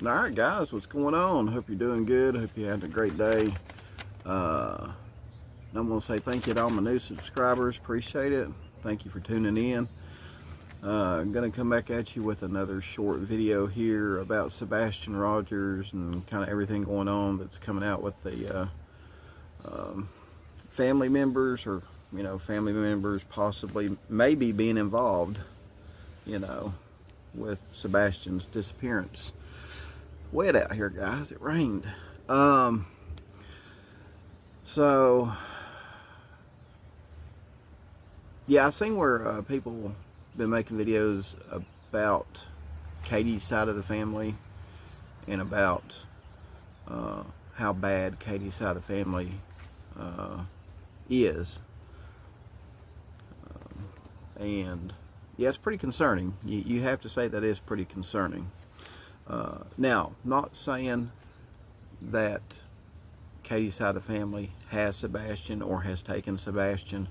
Alright guys, what's going on? Hope you're doing good. Hope you're having a great day. I'm going to say thank you to all my new subscribers. Appreciate it. Thank you for tuning in. I'm going to come back at you with another short video here about Sebastian Rogers and kind of everything going on that's coming out with the family members, or family members possibly maybe being involved with Sebastian's disappearance. Wet out here, guys. It rained. So yeah, I've seen where people been making videos about Katie's side of the family and about how bad Katie's side of the family is, and yeah, it's pretty concerning. You have to say that is pretty concerning. Now, not saying that Katie's side of the family has Sebastian or has taken Sebastian,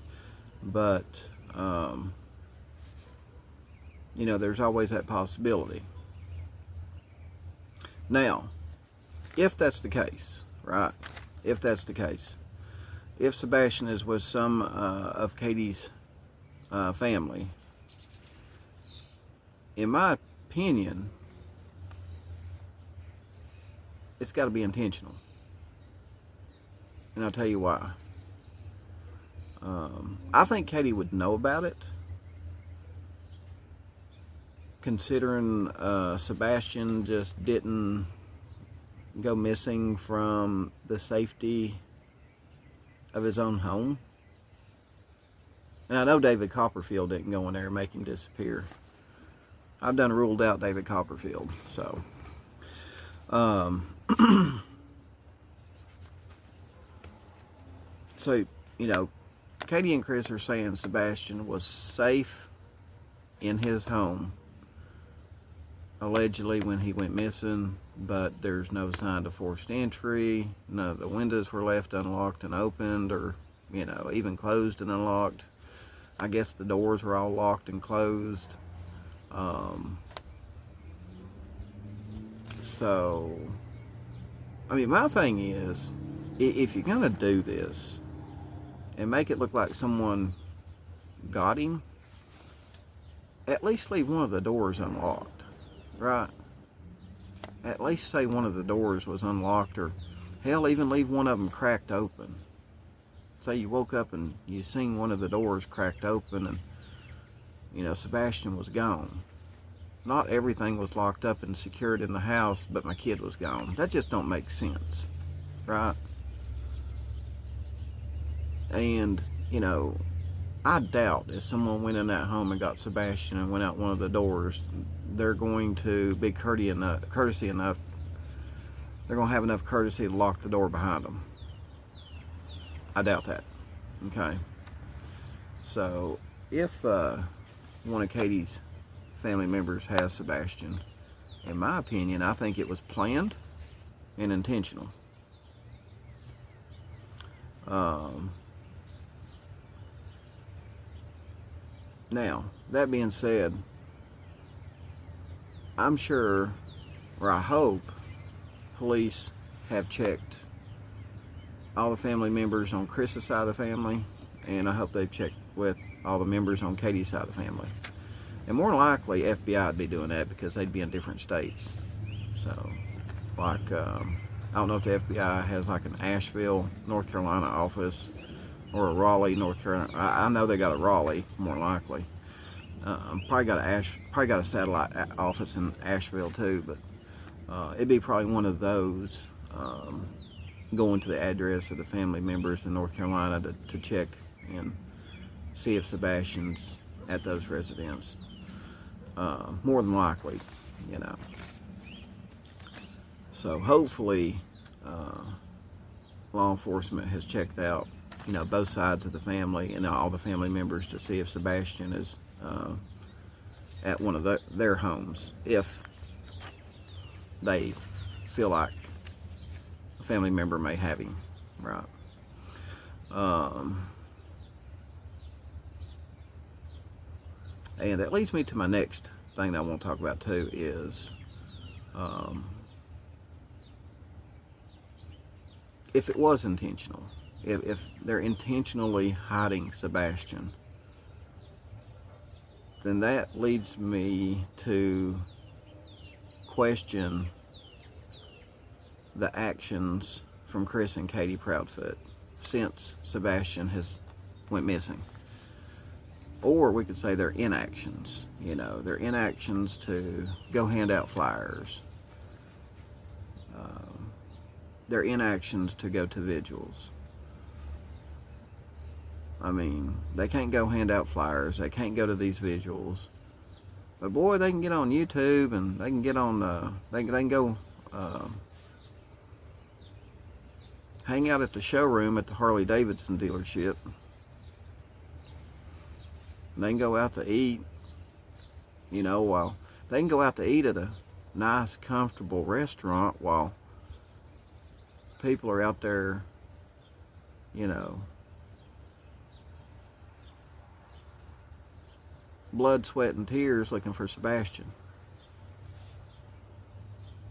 but there's always that possibility. Now, if that's the case, right? If that's the case, if Sebastian is with some of Katie's family, in my opinion, it's got to be intentional. And I'll tell you why. I think Katie would know about it, considering Sebastian just didn't go missing from the safety of his own home. And I know David Copperfield didn't go in there and make him disappear. I've done ruled out David Copperfield, so so Katie and Chris are saying Sebastian was safe in his home allegedly when he went missing, but there's no sign of forced entry. None of the windows were left unlocked and opened, or even closed and unlocked. I guess the doors were all locked and closed. So I mean, my thing is, if you're gonna do this and make it look like someone got him, at least leave one of the doors unlocked, right? At least say one of the doors was unlocked, or hell, even leave one of them cracked open. Say you woke up and you seen one of the doors cracked open and Sebastian was gone. Not everything was locked up and secured in the house, but my kid was gone. That just don't make sense, right? And I doubt if someone went in that home and got Sebastian and went out one of the doors, they're going to be courteous enough. They're going to have enough courtesy to lock the door behind them. I doubt that. Okay. So if one of Katie's family members has Sebastian, in my opinion, I think it was planned and intentional. Now, that being said, I'm sure, or I hope, police have checked all the family members on Chris's side of the family, and I hope they've checked with all the members on Katie's side of the family. And more likely, FBI would be doing that because they'd be in different states. So, like, I don't know if the FBI has like an Asheville, North Carolina office, or a Raleigh, North Carolina. I know they got a Raleigh, more likely. Probably got a satellite office in Asheville too, but it'd be probably one of those, going to the address of the family members in North Carolina to check and see if Sebastian's at those residences. More than likely, So hopefully, law enforcement has checked out, both sides of the family and all the family members to see if Sebastian is at one of their homes, if they feel like a family member may have him, right? And that leads me to my next thing that I want to talk about too, is if it was intentional, if they're intentionally hiding Sebastian, then that leads me to question the actions from Chris and Katie Proudfoot since Sebastian has went missing. Or we could say their inactions, their inactions to go hand out flyers, their inactions to go to vigils. I mean, they can't go hand out flyers, they can't go to these vigils, but boy, they can get on YouTube and they can get on, they can go hang out at the showroom at the Harley Davidson dealership. They can go out to eat, while they can go out to eat at a nice, comfortable restaurant while people are out there, blood, sweat, and tears looking for Sebastian.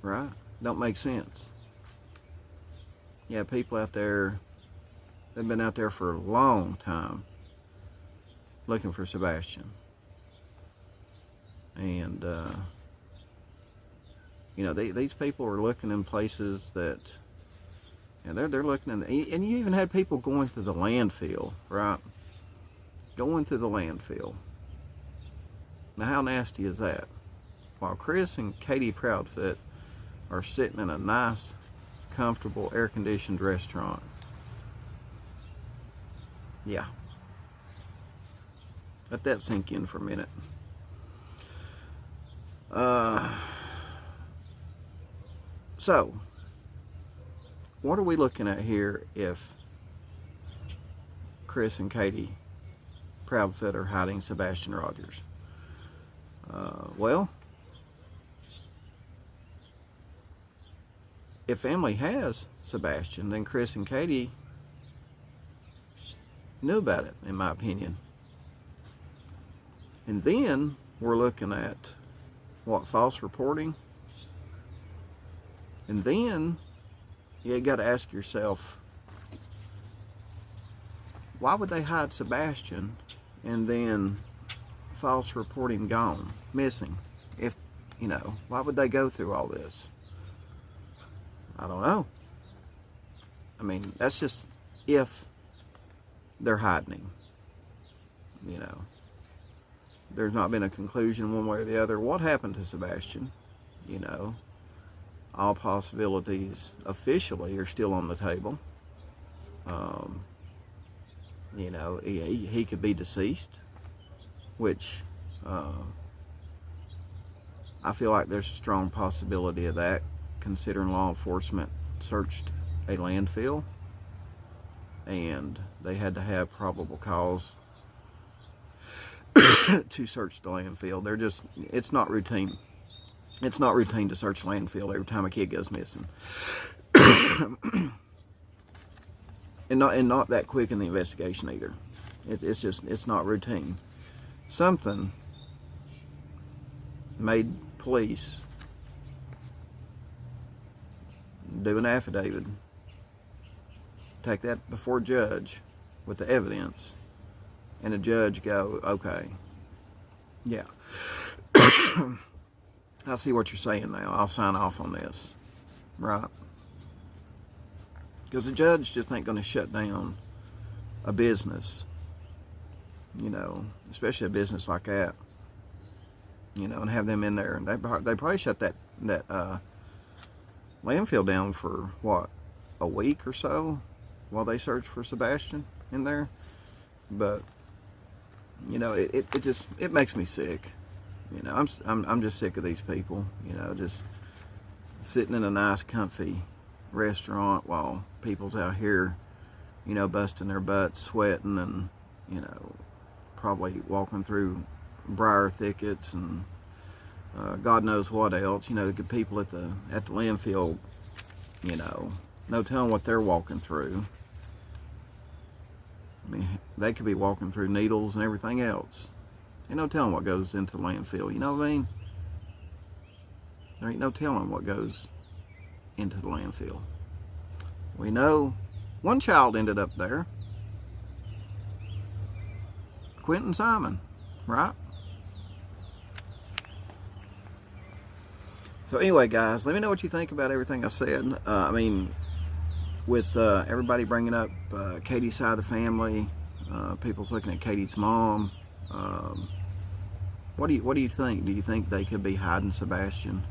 Right? Don't make sense. Yeah, people out there, they've been out there for a long time looking for Sebastian. And, these people are looking in places that, they're looking in, and you even had people going through the landfill, right? Going through the landfill. Now, how nasty is that? While Chris and Katie Proudfoot are sitting in a nice, comfortable, air-conditioned restaurant. Yeah. Let that sink in for a minute. So, what are we looking at here if Chris and Katie Proudfoot are hiding Sebastian Rogers? Well, if family has Sebastian, then Chris and Katie knew about it, in my opinion. And then we're looking at what, false reporting? And then you got to ask yourself, why would they hide Sebastian and then false reporting gone, missing? If, why would they go through all this? I don't know. I mean, that's just if they're hiding. There's not been a conclusion one way or the other. What happened to Sebastian? All possibilities officially are still on the table. He could be deceased, which I feel like there's a strong possibility of that, considering law enforcement searched a landfill and they had to have probable cause to search the landfill. It's not routine. It's not routine to search a landfill every time a kid goes missing. and not that quick in the investigation either. It's not routine. Something made police do an affidavit, take that before a judge with the evidence, and the judge go, okay, yeah, I see what you're saying now, I'll sign off on this, right? Because the judge just ain't going to shut down a business, especially a business like that, and have them in there. And they probably shut that landfill down for, what, a week or so while they search for Sebastian in there. But, it makes me sick. I'm just sick of these people, just sitting in a nice, comfy restaurant while people's out here, busting their butts, sweating, and, probably walking through briar thickets and God knows what else. The good people at the landfill, no telling what they're walking through. I mean, they could be walking through needles and everything else. Ain't no telling what goes into the landfill, you know what I mean? There ain't no telling what goes into the landfill. We know one child ended up there. Quentin Simon, right? So anyway, guys, let me know what you think about everything I said. I mean, with everybody bringing up Katie's side of the family, people's looking at Katie's mom. What do you think? Do you think they could be hiding Sebastian?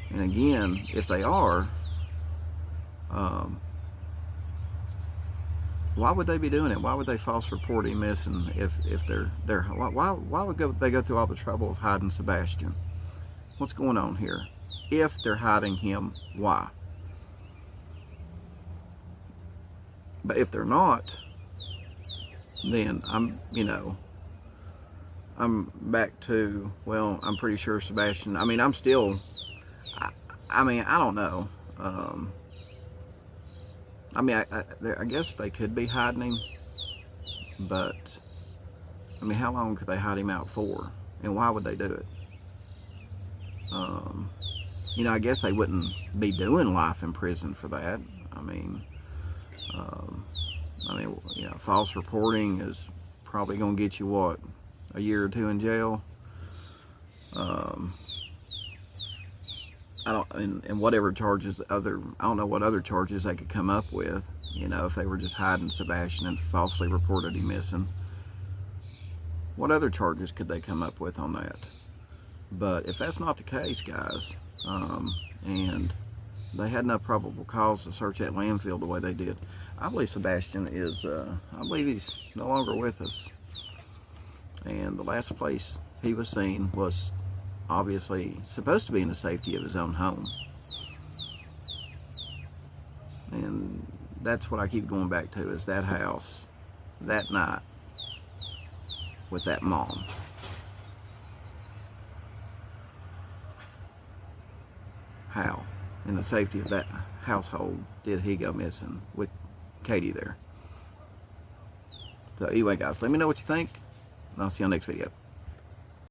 And again, if they are, why would they be doing it? Why would they false report him missing if they're why would they go through all the trouble of hiding Sebastian? What's going on here? If they're hiding him, why? But if they're not, then I'm back to, well, I'm pretty sure Sebastian, I mean, I'm still, I mean, I don't know. I mean, I guess they could be hiding him, but, I mean, how long could they hide him out for? And why would they do it? You know, I guess they wouldn't be doing life in prison for that. I mean, you know, false reporting is probably going to get you, what, a year or two in jail? And whatever charges I don't know what other charges they could come up with, you know, if they were just hiding Sebastian and falsely reported him missing. What other charges could they come up with on that? But if that's not the case, guys, and they had no probable cause to search that landfill the way they did, I believe Sebastian is, I believe he's no longer with us. And the last place he was seen was obviously supposed to be in the safety of his own home. And that's what I keep going back to, is that house, that night, with that mom. How, in the safety of that household, did he go missing with Katie there? So anyway, guys, let me know what you think, and I'll see you on the next video.